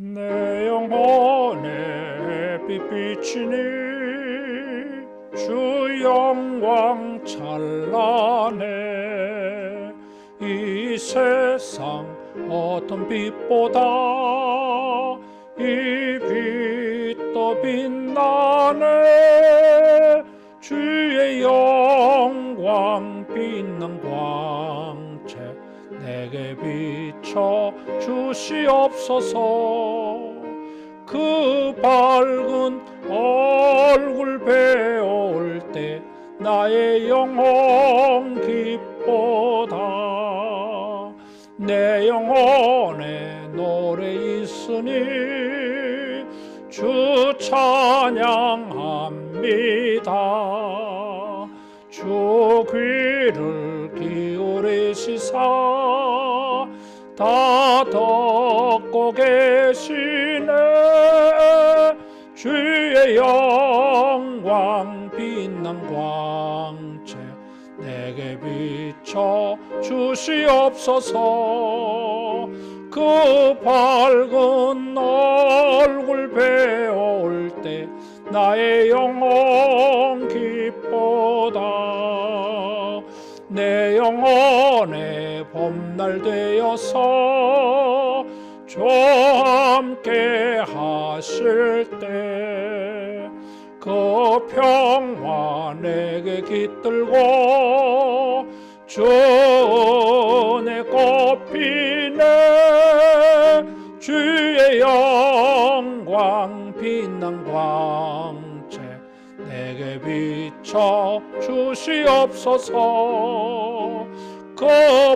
내 영혼에 빛 비치니 주 영광 찬란해. 이 세상 어떤 빛보다 이 빛도 빛나네. 주의 영광 빛난 광채 내게 비춰 주시옵소서. 그 밝은 얼굴 배울 때 나의 영혼 기뻐다. 내 영혼에 노래 있으니 주 찬양합니다. 주 귀를 기울이시사 다 듣고 계시네. 주의 영광 빛난 광채 내게 비춰 주시옵소서. 그 밝은 얼굴 배울 때 나의 영혼 기뻐다. 내 영혼의 봄날 되어서 주와 함께 하실 때 그 평화 내게 깃들고 주 은혜 꽃피네. 주의 영광 빛난 광채 내게 비춰 주시옵소서. 그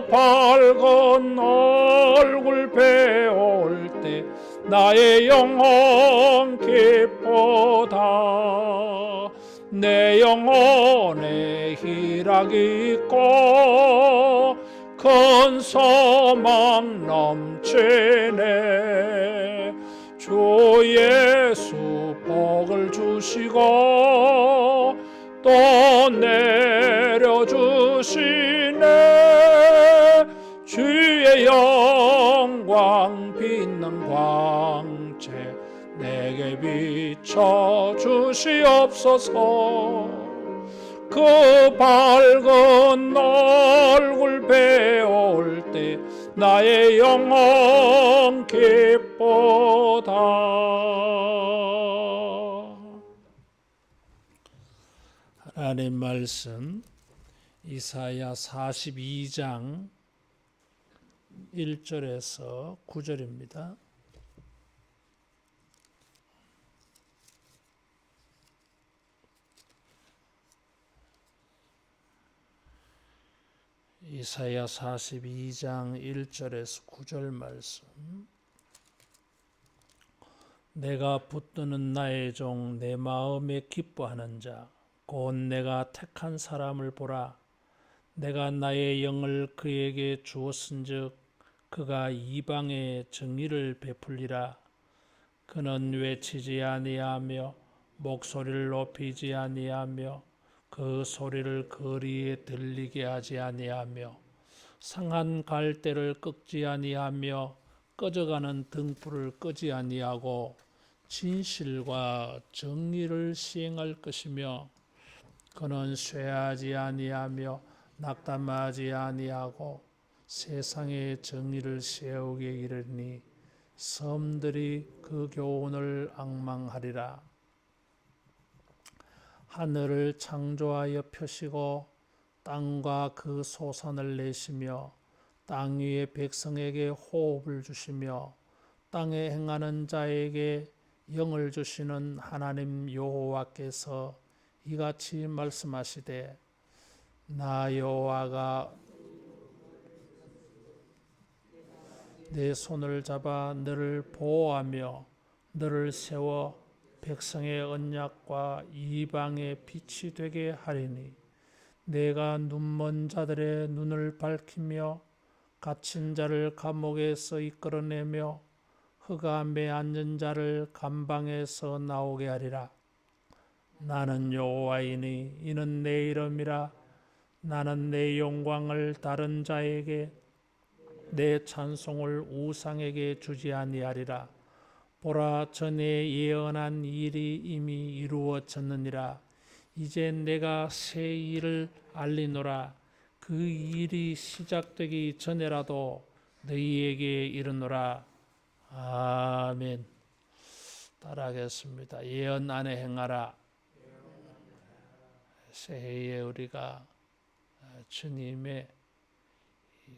밝은 얼굴 배울 때 나의 영혼 기쁘다. 내 영혼에 희락이 있고 큰 소망 넘치네. 주 예수 복을 주시고 또 내려주시네. 주의 영광 빛난 광채 내게 비춰 주시옵소서. 그 밝은 얼굴 배울 때 나의 영혼 기쁘다. 하나님 말씀 이사야 42장 1절에서 9절입니다. 이사야 42장 1절에서 9절 말씀. 내가 붙드는 나의 종 내 마음에 기뻐하는 자 곧 내가 택한 사람을 보라. 내가 나의 영을 그에게 주었은즉 그가 이방에 정의를 베풀리라. 그는 외치지 아니하며 목소리를 높이지 아니하며 그 소리를 거리에 들리게 하지 아니하며 상한 갈대를 꺾지 아니하며 꺼져가는 등불을 끄지 아니하고 진실과 정의를 시행할 것이며 그는 쇠하지 아니하며 낙담하지 아니하고 세상에 정의를 세우게 이르니 섬들이 그 교훈을 앙망하리라. 하늘을 창조하여 펴시고 땅과 그 소산을 내시며 땅 위의 백성에게 호흡을 주시며 땅에 행하는 자에게 영을 주시는 하나님 여호와께서 이같이 말씀하시되 나 여호와가 내 손을 잡아 너를 보호하며 너를 세워 백성의 언약과 이방의 빛이 되게 하리니 내가 눈먼 자들의 눈을 밝히며 갇힌 자를 감옥에서 이끌어내며 흑암에 앉은 자를 감방에서 나오게 하리라. 나는 여호와이니 이는 내 이름이라. 나는 내 영광을 다른 자에게 내 찬송을 우상에게 주지 아니하리라. 보라, 전에 예언한 일이 이미 이루어졌느니라. 이제 내가 새 일을 알리노라. 그 일이 시작되기 전에라도 너희에게 이르노라. 아멘. 따라하겠습니다. 예언 안에 행하라. 새해에 우리가 주님의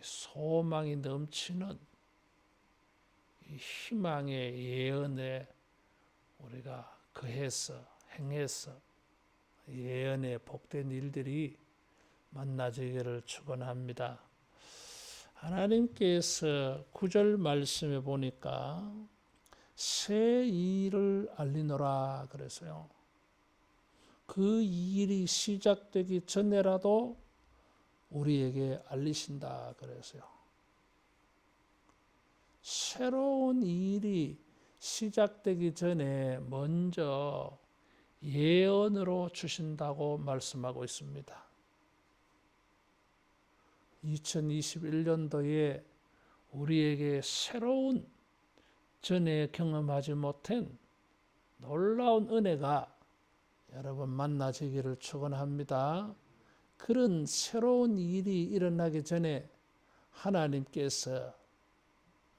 소망이 넘치는 희망의 예언에 우리가 거해서 행해서 예언의 복된 일들이 만나지기를 축원합니다. 하나님께서 9절 말씀에 보니까 새 일을 알리노라 그랬어요. 그 일이 시작되기 전에라도 우리에게 알리신다 그랬어요. 새로운 일이 시작되기 전에 먼저 예언으로 주신다고 말씀하고 있습니다. 2021년도에 우리에게 새로운 전에 경험하지 못한 놀라운 은혜가 여러분 만나지기를 축원합니다. 그런 새로운 일이 일어나기 전에 하나님께서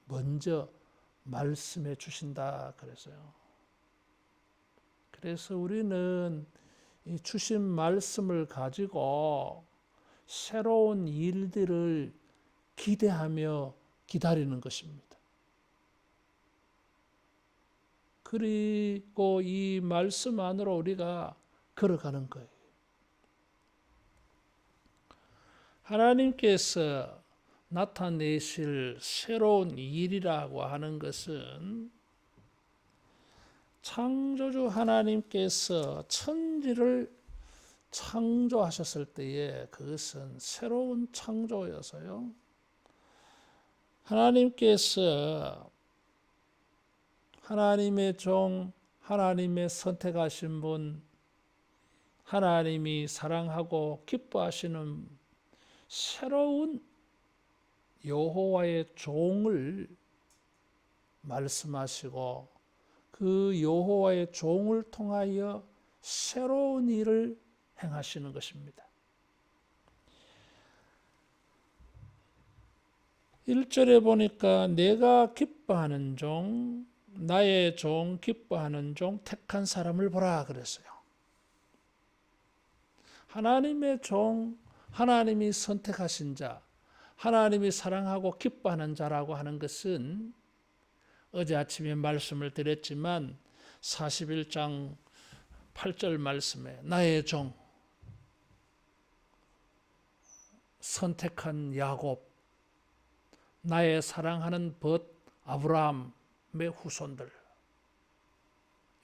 먼저 말씀해 주신다 그랬어요. 그래서 우리는 이 주신 말씀을 가지고 새로운 일들을 기대하며 기다리는 것입니다. 그리고 이 말씀 안으로 우리가 걸어가는 거예요. 하나님께서 나타내실 새로운 일이라고 하는 것은 창조주 하나님께서 천지를 창조하셨을 때에 그것은 새로운 창조여서요. 하나님께서 하나님의 종, 하나님의 선택하신 분, 하나님이 사랑하고 기뻐하시는 새로운 여호와의 종을 말씀하시고 그 여호와의 종을 통하여 새로운 일을 행하시는 것입니다. 1절에 보니까 내가 기뻐하는 종, 나의 종, 기뻐하는 종, 택한 사람을 보라 그랬어요. 하나님의 종, 하나님이 선택하신 자, 하나님이 사랑하고 기뻐하는 자라고 하는 것은 어제 아침에 말씀을 드렸지만 41장 8절 말씀에 나의 종, 선택한 야곱, 나의 사랑하는 벗 아브라함의 후손들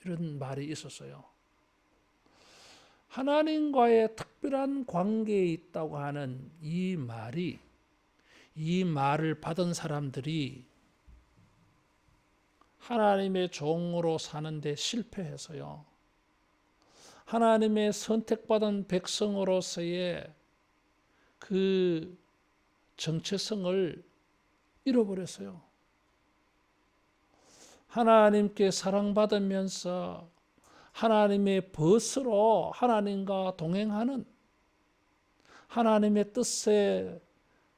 이런 말이 있었어요. 하나님과의 특별한 관계에 있다고 하는 이 말을 받은 사람들이 하나님의 종으로 사는데 실패해서요. 하나님의 선택받은 백성으로서의 그 정체성을 잃어버렸어요. 하나님께 사랑받으면서 하나님의 벗으로 하나님과 동행하는 하나님의 뜻에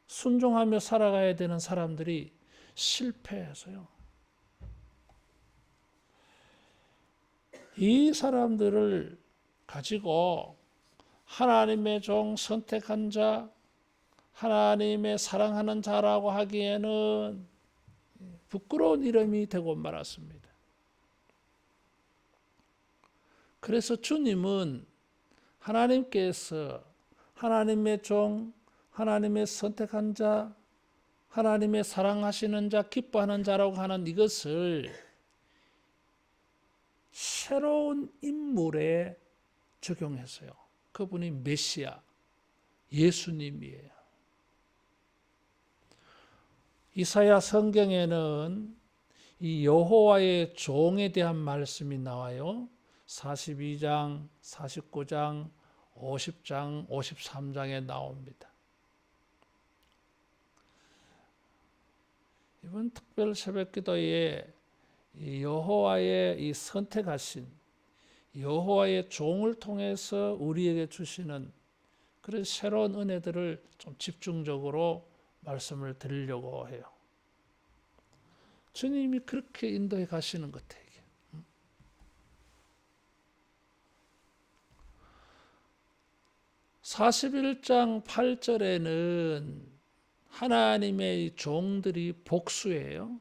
순종하며 살아가야 되는 사람들이 실패해서요. 이 사람들을 가지고 하나님의 종 선택한 자, 하나님의 사랑하는 자라고 하기에는 부끄러운 이름이 되고 말았습니다. 그래서 주님은 하나님께서 하나님의 종, 하나님의 선택한 자, 하나님의 사랑하시는 자, 기뻐하는 자라고 하는 이것을 새로운 인물에 적용했어요. 그분이 메시아, 예수님이에요. 이사야 성경에는 이 여호와의 종에 대한 말씀이 나와요. 42장, 49장, 50장, 53장에 나옵니다. 이번 특별 새벽기도에 이 여호와의 이 선택하신 여호와의 종을 통해서 우리에게 주시는 그런 새로운 은혜들을 좀 집중적으로 말씀을 드리려고 해요. 주님이 그렇게 인도해 가시는 것 같아요. 41장 8절에는 하나님의 종들이 복수예요.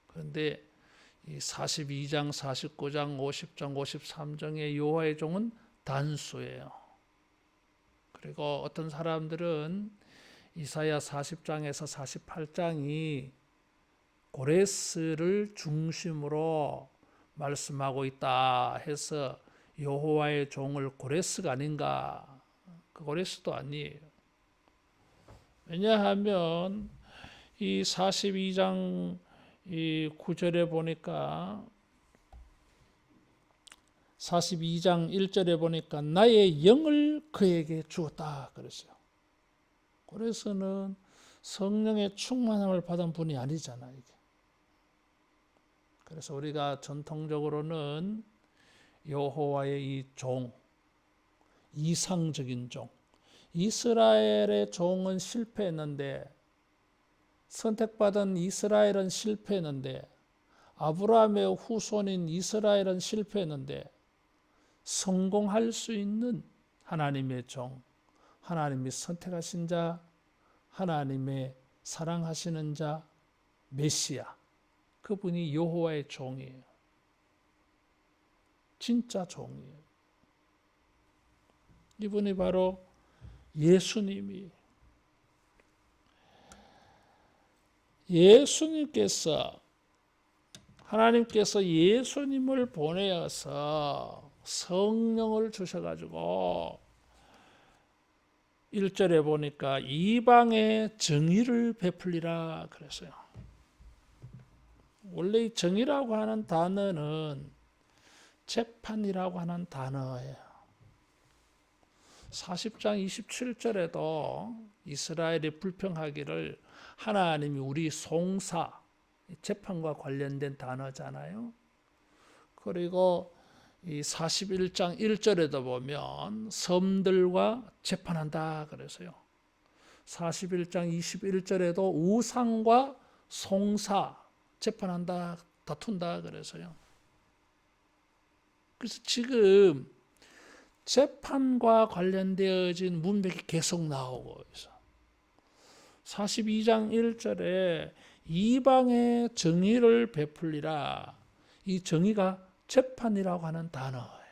그런데 이 42장, 49장, 50장, 53장의 여호와의 종은 단수예요. 그리고 어떤 사람들은 이사야 40장에서 48장이 고레스를 중심으로 말씀하고 있다 해서 여호와의 종을 고레스가 아닌가? 그 고레스도 아니에요. 왜냐하면 이 42장 이 9절에 보니까 42장 1절에 보니까 나의 영을 그에게 주었다 그랬어요. 고레스는 성령의 충만함을 받은 분이 아니잖아요. 그래서 우리가 전통적으로는 여호와의 이 종, 이상적인 종, 이스라엘의 종은 실패했는데 선택받은 이스라엘은 실패했는데 아브라함의 후손인 이스라엘은 실패했는데 성공할 수 있는 하나님의 종, 하나님이 선택하신 자, 하나님의 사랑하시는 자, 메시아, 그분이 여호와의 종이에요. 진짜 종이에요. 이분이 바로 예수님이 예수님께서 하나님께서 예수님을 보내어서 성령을 주셔가지고 1절에 보니까 이방의 정의를 베풀리라 그랬어요. 원래 이 정의라고 하는 단어는 재판이라고 하는 단어예요. 40장 27절에도 이스라엘이 불평하기를 하나님이 우리 송사, 재판과 관련된 단어잖아요. 그리고 이 41장 1절에도 보면 섬들과 재판한다 그래서요. 41장 21절에도 우상과 송사 재판한다, 다툰다 그래서요. 그래서 지금 재판과 관련되어진 문맥이 계속 나오고 있어. 42장 1절에 이방의 정의를 베풀리라. 이 정의가 재판이라고 하는 단어예요.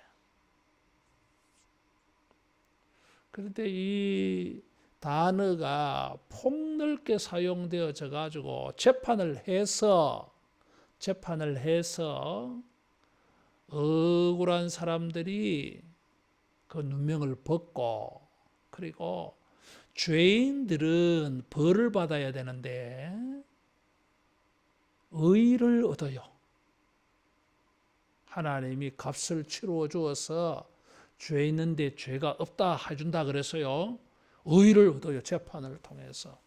그런데 이 단어가 폭넓게 사용되어져 가지고 재판을 해서 억울한 사람들이 그 누명을 벗고 그리고 죄인들은 벌을 받아야 되는데 의를 얻어요. 하나님이 값을 치루어 주어서 죄 있는데 죄가 없다 해준다 그래서요. 의를 얻어요. 재판을 통해서.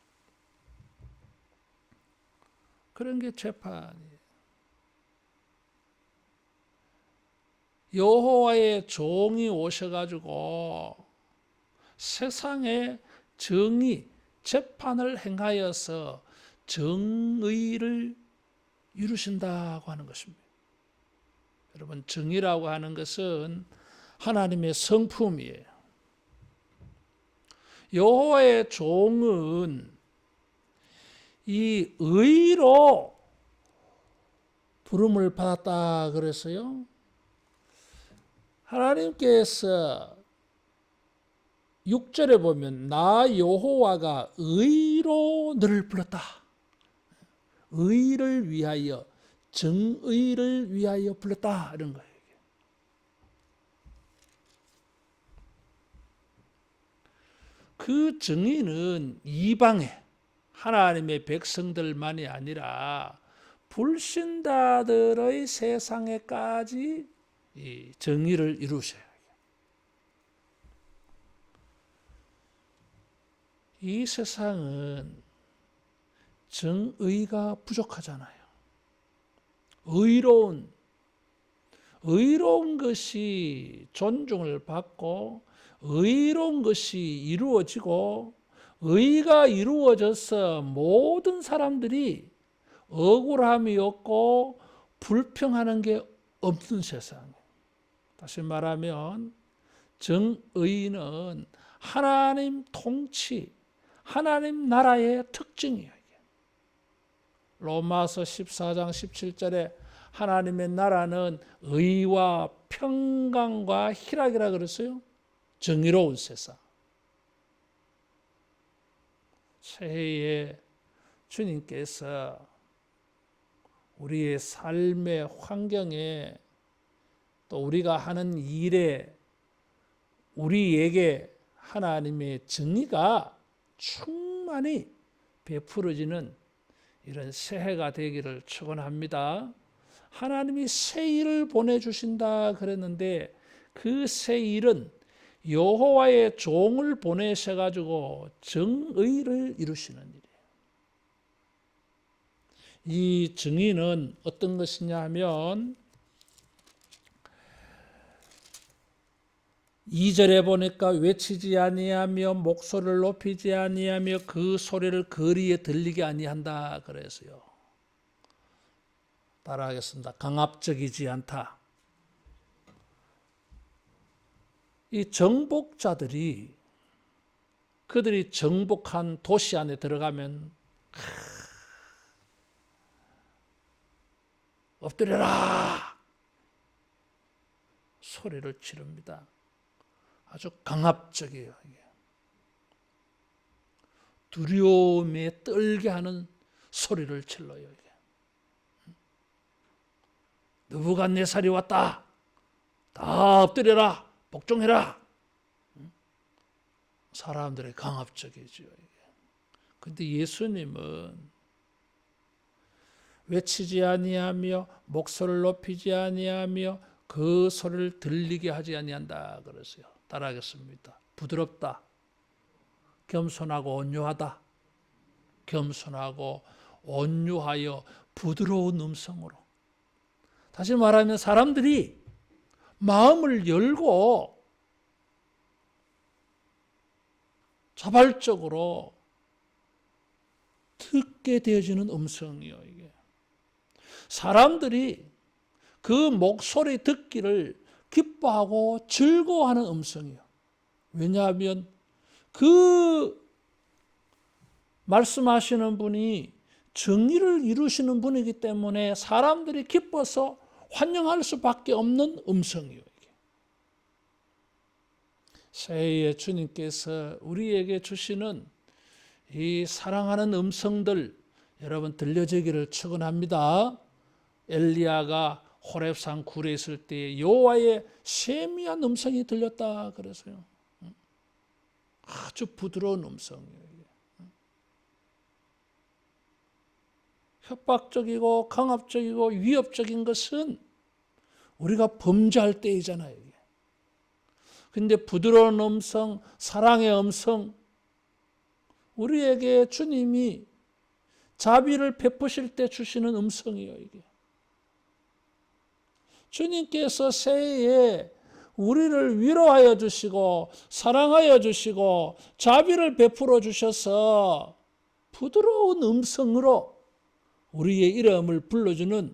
그런 게 재판이에요. 여호와의 종이 오셔가지고 세상에 정의, 재판을 행하여서 정의를 이루신다고 하는 것입니다. 여러분, 정의라고 하는 것은 하나님의 성품이에요. 여호와의 종은 이 의로 부름을 받았다 그래서요. 하나님께서 6절에 보면 나 여호와가 의로 너를 불렀다. 의를 위하여, 정의를 위하여 불렀다 이런 거예요. 그 정의는 이방의 하나님의 백성들만이 아니라 불신자들의 세상에까지 이 정의를 이루셔요. 이 세상은 정의가 부족하잖아요. 의로운 것이 존중을 받고 의로운 것이 이루어지고 의가 이루어져서 모든 사람들이 억울함이 없고 불평하는 게 없는 세상. 다시 말하면 정의는 하나님 통치, 하나님 나라의 특징이에요. 로마서 14장 17절에 하나님의 나라는 의와 평강과 희락이라 그랬어요. 정의로운 세상. 새해에 주님께서 우리의 삶의 환경에 또 우리가 하는 일에 우리에게 하나님의 정의가 충만히 베풀어지는 이런 새해가 되기를 축원합니다. 하나님이 새 일을 보내주신다 그랬는데 그 새 일은 여호와의 종을 보내셔가지고 정의를 이루시는 일이에요. 이 정의는 어떤 것이냐 하면 2절에 보니까 외치지 아니하며 목소리를 높이지 아니하며 그 소리를 거리에 들리게 아니한다 그랬어요. 따라하겠습니다. 강압적이지 않다. 이 정복자들이 그들이 정복한 도시 안에 들어가면 엎드려라 소리를 지릅니다. 아주 강압적이에요. 두려움에 떨게 하는 소리를 질러요. 느부갓네살이 왔다. 다 엎드려라. 복종해라. 사람들의 강압적이죠. 그런데 예수님은 외치지 아니하며 목소리를 높이지 아니하며 그 소리를 들리게 하지 아니한다 그랬어요. 따라하겠습니다. 부드럽다. 겸손하고 온유하다. 겸손하고 온유하여 부드러운 음성으로. 다시 말하면 사람들이 마음을 열고 자발적으로 듣게 되어지는 음성이요. 이게 사람들이 그 목소리 듣기를 기뻐하고 즐거워하는 음성이요. 왜냐하면 그 말씀하시는 분이 정의를 이루시는 분이기 때문에 사람들이 기뻐서 환영할 수밖에 없는 음성이요. 새해에 주님께서 우리에게 주시는 이 사랑하는 음성들 여러분 들려지기를 축원합니다. 엘리야가 호렙산 굴에 있을 때 여호와의 세미한 음성이 들렸다 그래서요. 아주 부드러운 음성이에요. 협박적이고 강압적이고 위협적인 것은 우리가 범죄할 때이잖아요. 근데 부드러운 음성, 사랑의 음성, 우리에게 주님이 자비를 베푸실 때 주시는 음성이에요. 이게. 주님께서 새해에 우리를 위로하여 주시고 사랑하여 주시고 자비를 베풀어 주셔서 부드러운 음성으로 우리의 이름을 불러주는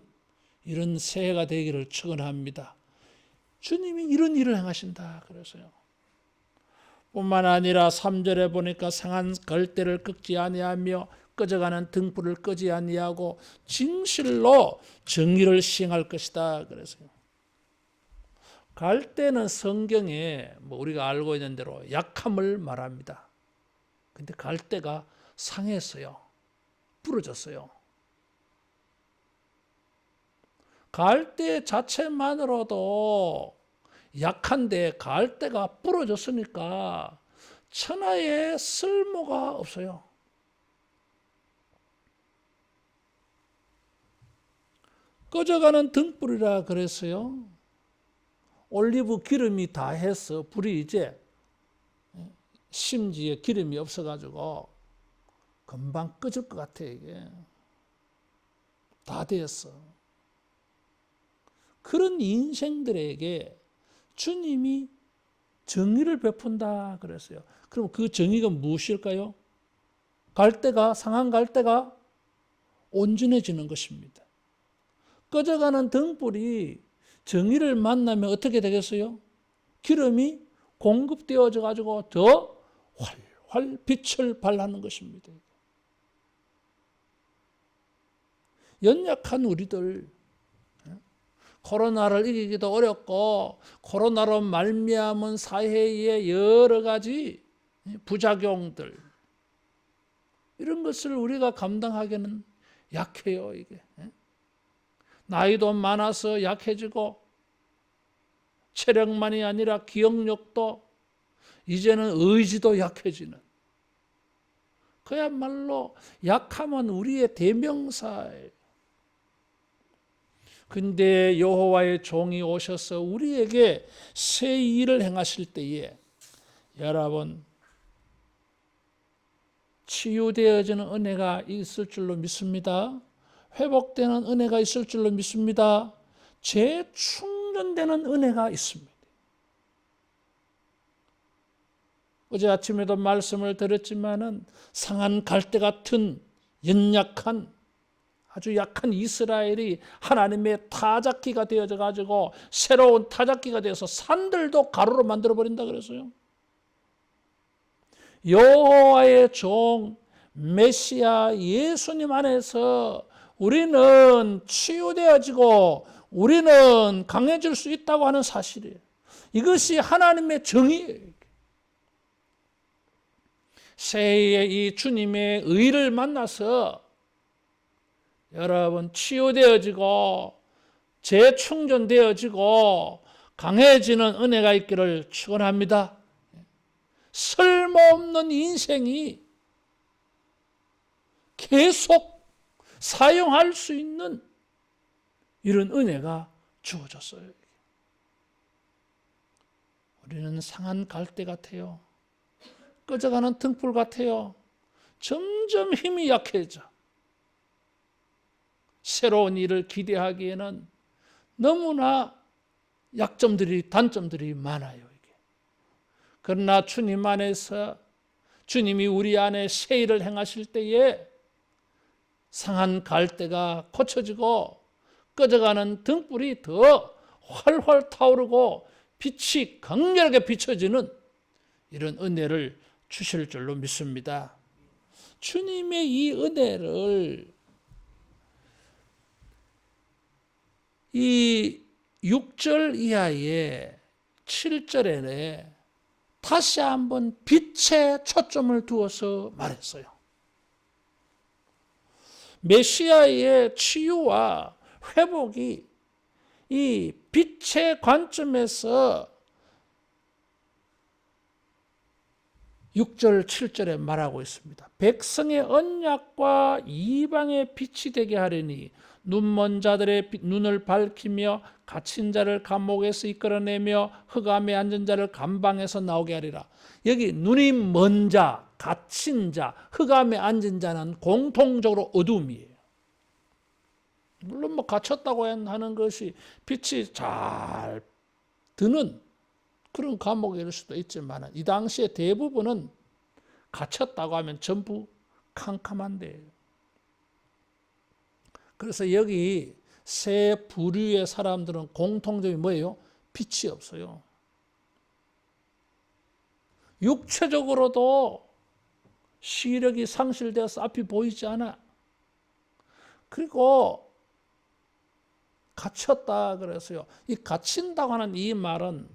이런 새해가 되기를 축원합니다. 주님이 이런 일을 행하신다 그래서요. 뿐만 아니라 3절에 보니까 상한 걸대를 꺾지 아니하며 꺼져가는 등불을 끄지 아니하고 진실로 정의를 시행할 것이다 그래서요. 갈대는 성경에 우리가 알고 있는 대로 약함을 말합니다. 근데 갈대가 상했어요. 부러졌어요. 갈대 자체만으로도 약한데 갈대가 부러졌으니까 천하에 쓸모가 없어요. 꺼져가는 등불이라 그랬어요. 올리브 기름이 다 해서 불이 이제 심지에 기름이 없어가지고 금방 꺼질 것 같아. 이게 다 됐어. 그런 인생들에게 주님이 정의를 베푼다 그랬어요. 그럼 그 정의가 무엇일까요? 상한 갈대가 온전해지는 것입니다. 꺼져가는 등불이 정의를 만나면 어떻게 되겠어요? 기름이 공급되어져 가지고 더 활활 빛을 발하는 것입니다. 연약한 우리들, 코로나를 이기기도 어렵고 코로나로 말미암은 사회의 여러 가지 부작용들, 이런 것을 우리가 감당하기는 약해요. 이게 나이도 많아서 약해지고 체력만이 아니라 기억력도, 이제는 의지도 약해지는, 그야말로 약함은 우리의 대명사예요. 근데 여호와의 종이 오셔서 우리에게 새 일을 행하실 때에 여러분, 치유되어지는 은혜가 있을 줄로 믿습니다. 회복되는 은혜가 있을 줄로 믿습니다. 재충전되는 은혜가 있습니다. 어제 아침에도 말씀을 드렸지만은 상한 갈대 같은 연약한, 아주 약한 이스라엘이 하나님의 타작기가 되어져 가지고 새로운 타작기가 되어서 산들도 가루로 만들어 버린다 그랬어요. 여호와의 종 메시아 예수님 안에서 우리는 치유되어지고 우리는 강해질 수 있다고 하는 사실이에요. 이것이 하나님의 정의예요. 새해의 이 주님의 의를 만나서 여러분 치유되어지고 재충전되어지고 강해지는 은혜가 있기를 축원합니다. 쓸모없는 인생이 계속 사용할 수 있는 이런 은혜가 주어졌어요. 우리는 상한 갈대 같아요. 꺼져가는 등불 같아요. 점점 힘이 약해져. 새로운 일을 기대하기에는 너무나 단점들이 많아요. 이게. 그러나 주님 안에서 주님이 우리 안에 새 일을 행하실 때에 상한 갈대가 고쳐지고 꺼져가는 등불이 더 활활 타오르고 빛이 강렬하게 비춰지는 이런 은혜를 주실 줄로 믿습니다. 주님의 이 은혜를 이 6절 이하의 7절에 다시 한번 빛에 초점을 두어서 말했어요. 메시아의 치유와 회복이 이 빛의 관점에서 6절, 7절에 말하고 있습니다. 백성의 언약과 이방의 빛이 되게 하려니 눈먼 자들의 눈을 밝히며 갇힌 자를 감옥에서 이끌어내며 흑암에 앉은 자를 감방에서 나오게 하리라. 여기 눈이 먼 자, 갇힌 자, 흑암에 앉은 자는 공통적으로 어둠이에요. 물론 갇혔다고 하는 것이 빛이 잘 드는 그런 감옥일 수도 있지만 이 당시에 대부분은 갇혔다고 하면 전부 캄캄한데, 그래서 여기 세 부류의 사람들은 공통점이 뭐예요? 빛이 없어요. 육체적으로도 시력이 상실되어서 앞이 보이지 않아. 그리고 갇혔다 그래서요. 이 갇힌다고 하는 이 말은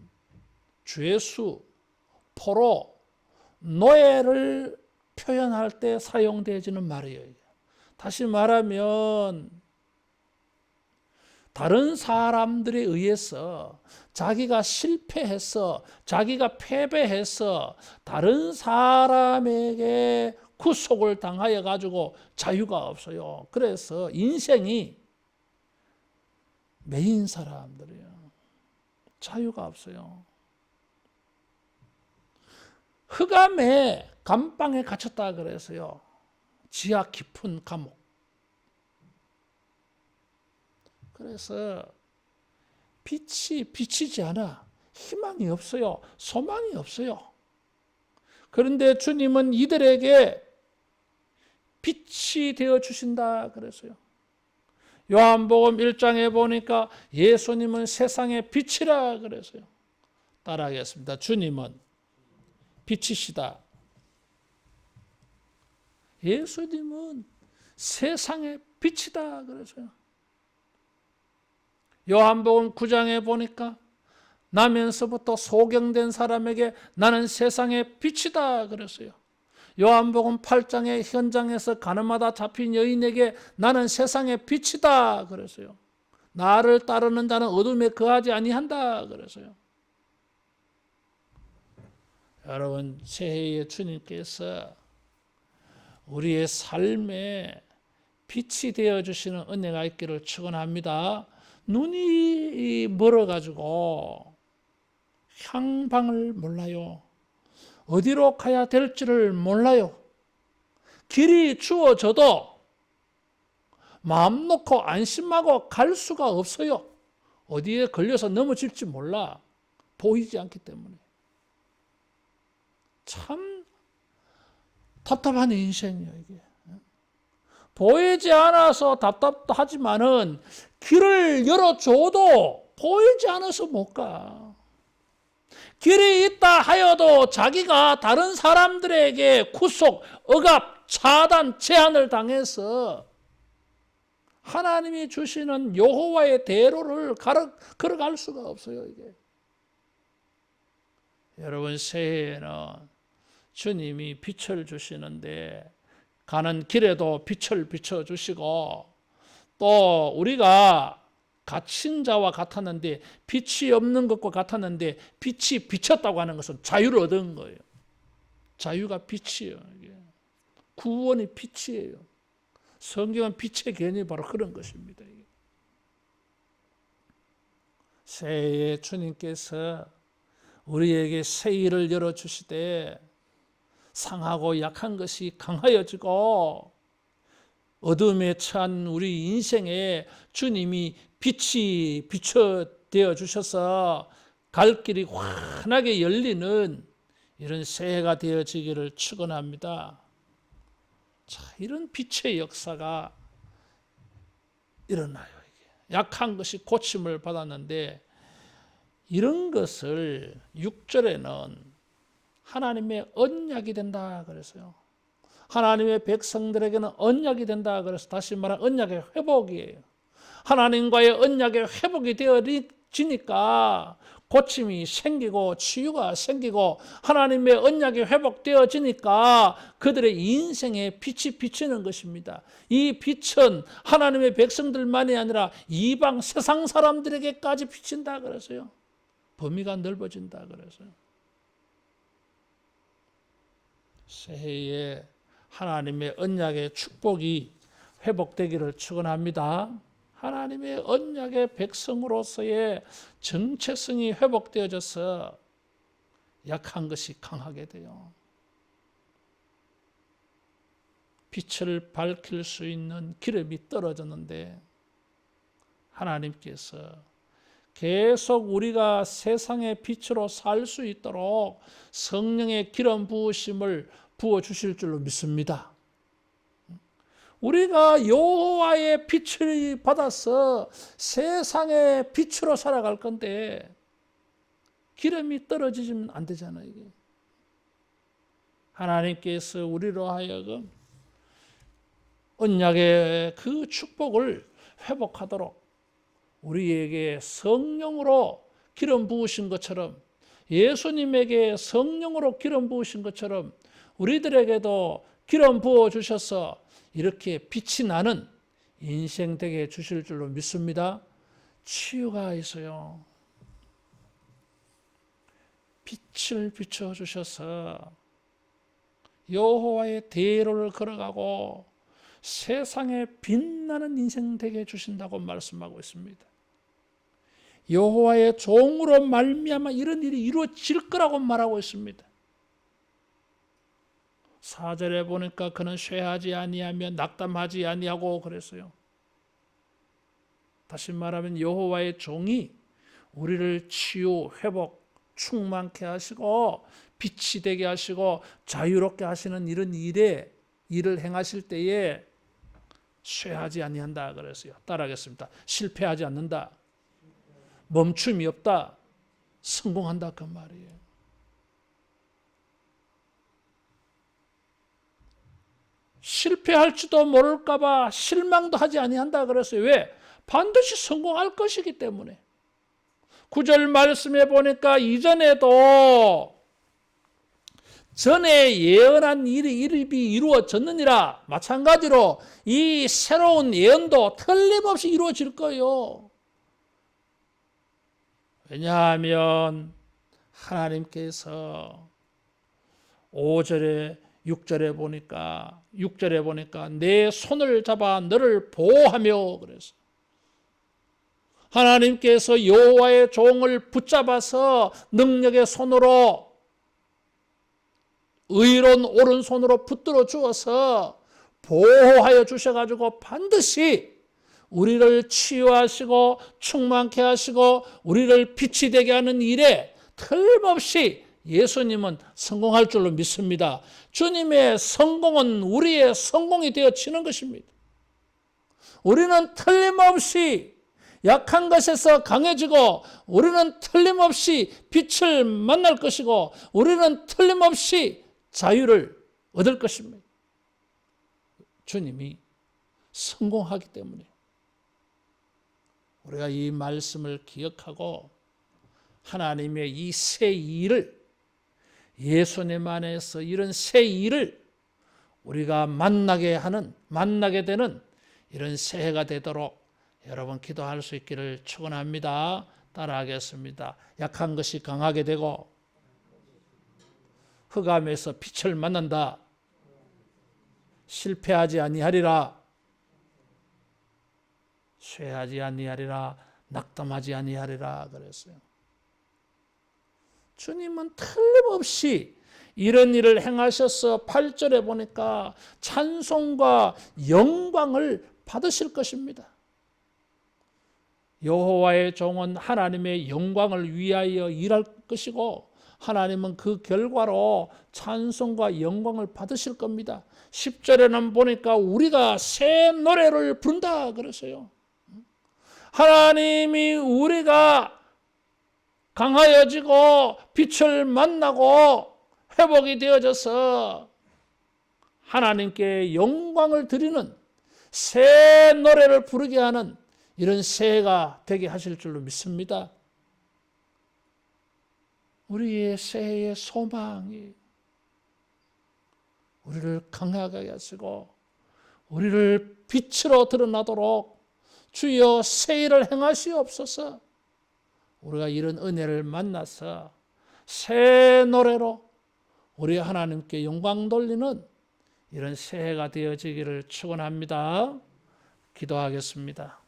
죄수, 포로, 노예를 표현할 때 사용되어지는 말이에요. 다시 말하면 다른 사람들에 의해서 자기가 실패해서 자기가 패배해서 다른 사람에게 구속을 당하여 가지고 자유가 없어요. 그래서 인생이 매인 사람들이에요. 자유가 없어요. 흑암에 감방에 갇혔다 그래서요. 지하 깊은 감옥. 그래서 빛이 비치지 않아 희망이 없어요. 소망이 없어요. 그런데 주님은 이들에게 빛이 되어 주신다 그랬어요. 요한복음 1장에 보니까 예수님은 세상의 빛이라 그랬어요. 따라하겠습니다. 주님은 빛이시다. 예수님은 세상의 빛이다 그랬어요. 요한복음 9장에 보니까 나면서부터 소경된 사람에게 나는 세상의 빛이다 그랬어요. 요한복음 8장의 현장에서 가늠하다 잡힌 여인에게 나는 세상의 빛이다 그랬어요. 나를 따르는 자는 어둠에 거하지 아니한다 그랬어요. 여러분, 새해에 주님께서 우리의 삶에 빛이 되어주시는 은혜가 있기를 축원합니다. 눈이 멀어가지고 향방을 몰라요. 어디로 가야 될지를 몰라요. 길이 주어져도 마음 놓고 안심하고 갈 수가 없어요. 어디에 걸려서 넘어질지 몰라. 보이지 않기 때문에. 참 답답한 인생이에요, 이게. 보이지 않아서 답답하지만은 길을 열어줘도 보이지 않아서 못 가. 길이 있다 하여도 자기가 다른 사람들에게 구속, 억압, 차단, 제한을 당해서 하나님이 주시는 여호와의 대로를 걸어갈 수가 없어요, 이게. 여러분, 새해에는 주님이 빛을 주시는데 가는 길에도 빛을 비춰주시고 또 우리가 갇힌 자와 같았는데 빛이 없는 것과 같았는데 빛이 비쳤다고 하는 것은 자유를 얻은 거예요. 자유가 빛이에요. 이게. 구원이 빛이에요. 성경은 빛의 개념이 바로 그런 것입니다. 새해에 주님께서 우리에게 새 일을 열어주시되 상하고 약한 것이 강하여지고 어둠에 처한 우리 인생에 주님이 빛이 비춰되어 주셔서 갈 길이 환하게 열리는 이런 새해가 되어지기를 축원합니다. 자, 이런 빛의 역사가 일어나요. 이게. 약한 것이 고침을 받았는데 이런 것을 6절에는 하나님의 언약이 된다 그랬어요. 하나님의 백성들에게는 언약이 된다 그래서 다시 말하면 언약의 회복이에요. 하나님과의 언약의 회복이 되어지니까 고침이 생기고 치유가 생기고 하나님의 언약이 회복되어지니까 그들의 인생에 빛이 비치는 것입니다. 이 빛은 하나님의 백성들만이 아니라 이방 세상 사람들에게까지 비친다 그랬어요. 범위가 넓어진다 그랬어요. 새해에 하나님의 언약의 축복이 회복되기를 축원합니다. 하나님의 언약의 백성으로서의 정체성이 회복되어져서 약한 것이 강하게 돼요. 빛을 밝힐 수 있는 기름이 떨어졌는데 하나님께서 계속 우리가 세상의 빛으로 살 수 있도록 성령의 기름 부으심을 부어주실 줄로 믿습니다. 우리가 여호와의 빛을 받아서 세상의 빛으로 살아갈 건데 기름이 떨어지면 안 되잖아요. 이게. 하나님께서 우리로 하여금 언약의 그 축복을 회복하도록 우리에게 성령으로 기름 부으신 것처럼 예수님에게 성령으로 기름 부으신 것처럼 우리들에게도 기름 부어 주셔서 이렇게 빛이 나는 인생 되게 해주실 줄로 믿습니다. 치유가 있어요. 빛을 비춰주셔서 여호와의 대로를 걸어가고 세상에 빛나는 인생 되게 해주신다고 말씀하고 있습니다. 여호와의 종으로 말미암아 이런 일이 이루어질 거라고 말하고 있습니다. 4절에 보니까 그는 쇠하지 아니하며 낙담하지 아니하고 그랬어요. 다시 말하면 여호와의 종이 우리를 치유, 회복, 충만케 하시고 빛이 되게 하시고 자유롭게 하시는 이런 일을 행하실 때에 쇠하지 아니한다 그랬어요. 따라하겠습니다. 실패하지 않는다. 멈춤이 없다. 성공한다 그 말이에요. 실패할지도 모를까 봐 실망도 하지 아니한다 그랬어요. 왜? 반드시 성공할 것이기 때문에. 9절 말씀에 보니까 이전에도 전에 예언한 일이 이루어졌느니라. 마찬가지로 이 새로운 예언도 틀림없이 이루어질 거예요. 왜냐하면 하나님께서 5절에 6절에 보니까 내 손을 잡아 너를 보호하며 그래서 하나님께서 여호와의 종을 붙잡아서 능력의 손으로 의로운 오른손으로 붙들어 주어서 보호하여 주셔가지고 반드시 우리를 치유하시고 충만케 하시고 우리를 빛이 되게 하는 일에 틀림없이 예수님은 성공할 줄로 믿습니다. 주님의 성공은 우리의 성공이 되어지는 것입니다. 우리는 틀림없이 약한 것에서 강해지고 우리는 틀림없이 빛을 만날 것이고 우리는 틀림없이 자유를 얻을 것입니다. 주님이 성공하기 때문에 우리가 이 말씀을 기억하고 하나님의 이 새 일을 예수님 안에서 이런 새 일을 우리가 만나게 되는 이런 새해가 되도록 여러분 기도할 수 있기를 축원합니다. 따라하겠습니다. 약한 것이 강하게 되고 흑암에서 빛을 만난다. 실패하지 아니하리라. 쇠하지 아니하리라. 낙담하지 아니하리라 그랬어요. 주님은 틀림없이 이런 일을 행하셔서 8절에 보니까 찬송과 영광을 받으실 것입니다. 여호와의 종은 하나님의 영광을 위하여 일할 것이고 하나님은 그 결과로 찬송과 영광을 받으실 겁니다. 10절에는 보니까 우리가 새 노래를 부른다 그랬어요. 하나님이 우리가 강하여지고 빛을 만나고 회복이 되어져서 하나님께 영광을 드리는 새 노래를 부르게 하는 이런 새해가 되게 하실 줄로 믿습니다. 우리의 새해의 소망이 우리를 강하게 하시고 우리를 빛으로 드러나도록 주여 새 일을 행하시옵소서. 우리가 이런 은혜를 만나서 새 노래로 우리 하나님께 영광 돌리는 이런 새해가 되어지기를 축원합니다. 기도하겠습니다.